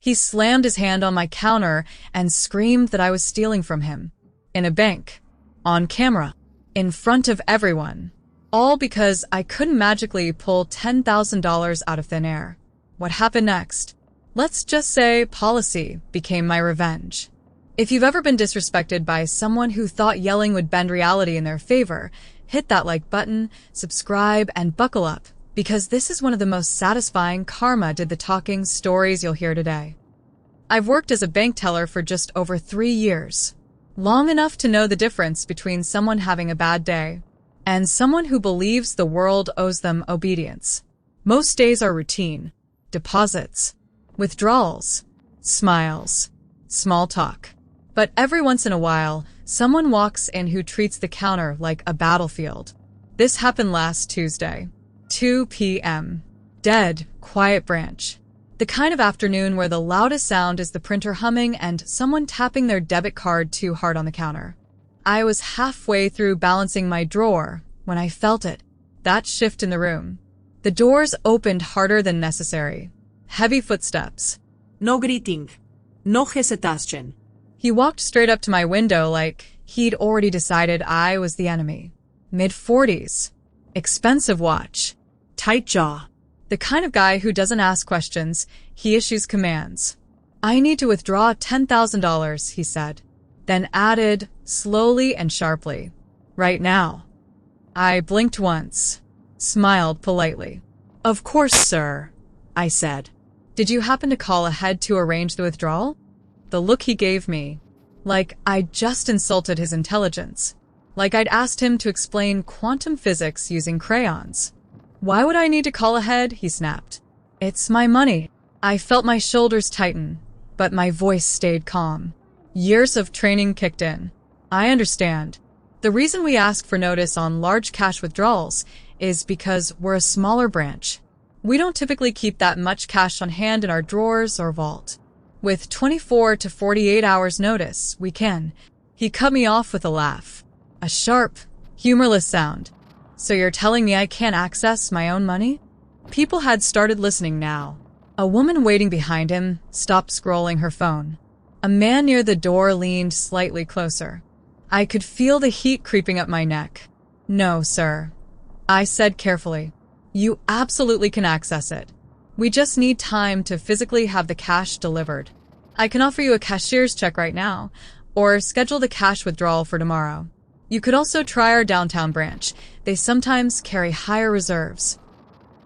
He slammed his hand on my counter and screamed that I was stealing from him. In a bank. On camera. In front of everyone. All because I couldn't magically pull $10,000 out of thin air. What happened next? Let's just say policy became my revenge. If you've ever been disrespected by someone who thought yelling would bend reality in their favor, hit that like button, subscribe, and buckle up, because this is one of the most satisfying karma did the talking stories you'll hear today. I've worked as a bank teller for just over 3 years, long enough to know the difference between someone having a bad day and someone who believes the world owes them obedience. Most days are routine, deposits, withdrawals, smiles, small talk. But every once in a while, someone walks in who treats the counter like a battlefield. This happened last Tuesday, 2 p.m. Dead, quiet branch. The kind of afternoon where the loudest sound is the printer humming and someone tapping their debit card too hard on the counter. I was halfway through balancing my drawer when I felt it, that shift in the room. The doors opened harder than necessary. Heavy footsteps. No greeting. No hesitation. He walked straight up to my window like he'd already decided I was the enemy. Mid-40s. Expensive watch. Tight jaw. The kind of guy who doesn't ask questions, he issues commands. I need to withdraw $10,000, he said, then added, slowly and sharply, right now. I blinked once, smiled politely. Of course, sir, I said. Did you happen to call ahead to arrange the withdrawal? The look he gave me, like I'd just insulted his intelligence, like I'd asked him to explain quantum physics using crayons. Why would I need to call ahead? He snapped. It's my money. I felt my shoulders tighten, but my voice stayed calm. Years of training kicked in. I understand. The reason we ask for notice on large cash withdrawals is because we're a smaller branch. We don't typically keep that much cash on hand in our drawers or vault. With 24 to 48 hours notice, we can. He cut me off with a laugh. A sharp, humorless sound. So you're telling me I can't access my own money? People had started listening now. A woman waiting behind him stopped scrolling her phone. A man near the door leaned slightly closer. I could feel the heat creeping up my neck. No, sir, I said carefully. You absolutely can access it. We just need time to physically have the cash delivered. I can offer you a cashier's check right now, or schedule the cash withdrawal for tomorrow. You could also try our downtown branch. They sometimes carry higher reserves.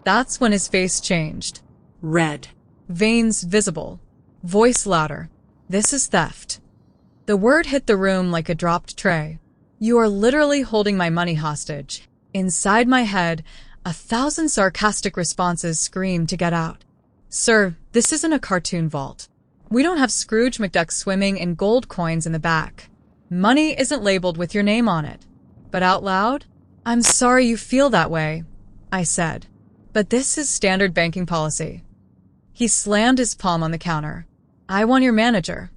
That's when his face changed. Red. Veins visible. Voice louder. This is theft. The word hit the room like a dropped tray. You are literally holding my money hostage. Inside my head, 1,000 sarcastic responses screamed to get out. Sir, this isn't a cartoon vault. We don't have Scrooge McDuck swimming in gold coins in the back. Money isn't labeled with your name on it. But out loud, I'm sorry you feel that way, I said. But this is standard banking policy. He slammed his palm on the counter. I want your manager.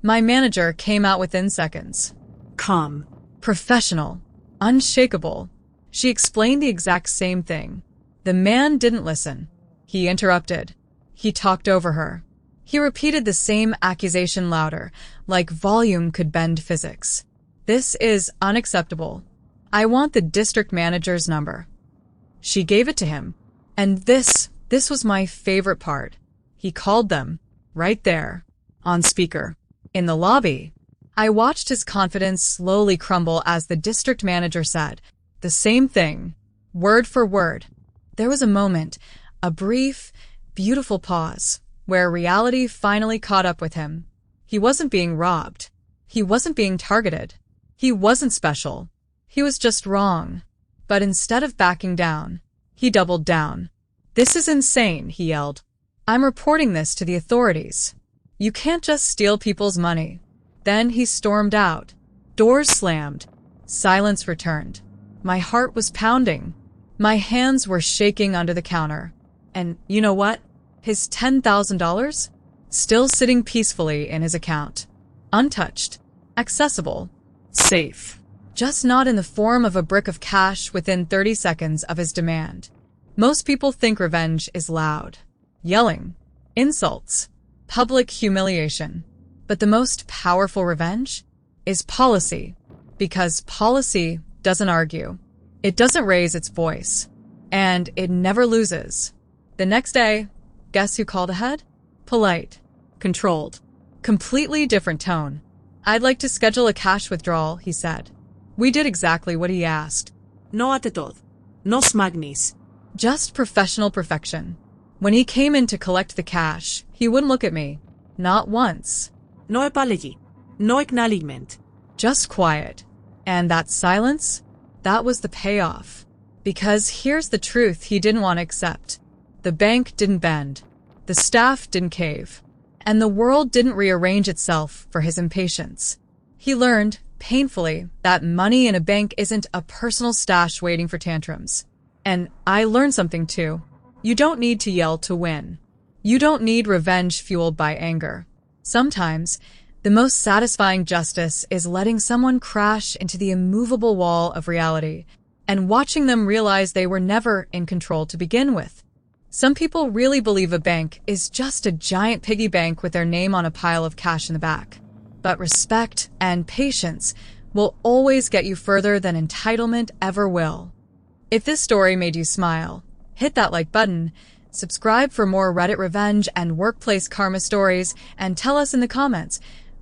My manager came out within seconds. Calm. Professional. Unshakable. She explained the exact same thing. The man didn't listen. He interrupted. He talked over her. He repeated the same accusation louder, like volume could bend physics. This is unacceptable. I want the district manager's number. She gave it to him. And this was my favorite part. He called them, right there, on speaker. In the lobby, I watched his confidence slowly crumble as the district manager said, the same thing, word for word. There was a moment, a brief, beautiful pause, where reality finally caught up with him. He wasn't being robbed. He wasn't being targeted. He wasn't special. He was just wrong. But instead of backing down, he doubled down. This is insane, he yelled. I'm reporting this to the authorities. You can't just steal people's money. Then he stormed out. Doors slammed. Silence returned. My heart was pounding. My hands were shaking under the counter. And you know what? His $10,000? Still sitting peacefully in his account. Untouched. Accessible. Safe. Just not in the form of a brick of cash within 30 seconds of his demand. Most people think revenge is loud. Yelling. Insults. public humiliation. But the most powerful revenge is policy, because policy doesn't argue. It doesn't raise its voice, and it never loses. The next day, guess who called ahead? Polite, controlled, completely different tone. "I'd like to schedule a cash withdrawal," he said. We did exactly what he asked. No ate todo. Nos magnis. Just professional perfection. When he came in to collect the cash, he wouldn't look at me. Not once. No apology. No acknowledgement. Just quiet. And that silence? That was the payoff. Because here's the truth he didn't want to accept. The bank didn't bend. The staff didn't cave. And the world didn't rearrange itself for his impatience. He learned, painfully, that money in a bank isn't a personal stash waiting for tantrums. And I learned something too. You don't need to yell to win. You don't need revenge fueled by anger. Sometimes, the most satisfying justice is letting someone crash into the immovable wall of reality and watching them realize they were never in control to begin with. Some people really believe a bank is just a giant piggy bank with their name on a pile of cash in the back. But respect and patience will always get you further than entitlement ever will. If this story made you smile, hit that like button, subscribe for more Reddit revenge and workplace karma stories, and tell us in the comments,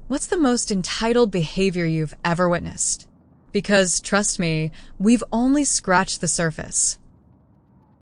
what's the most entitled behavior you've ever witnessed? Because, trust me, we've only scratched the surface.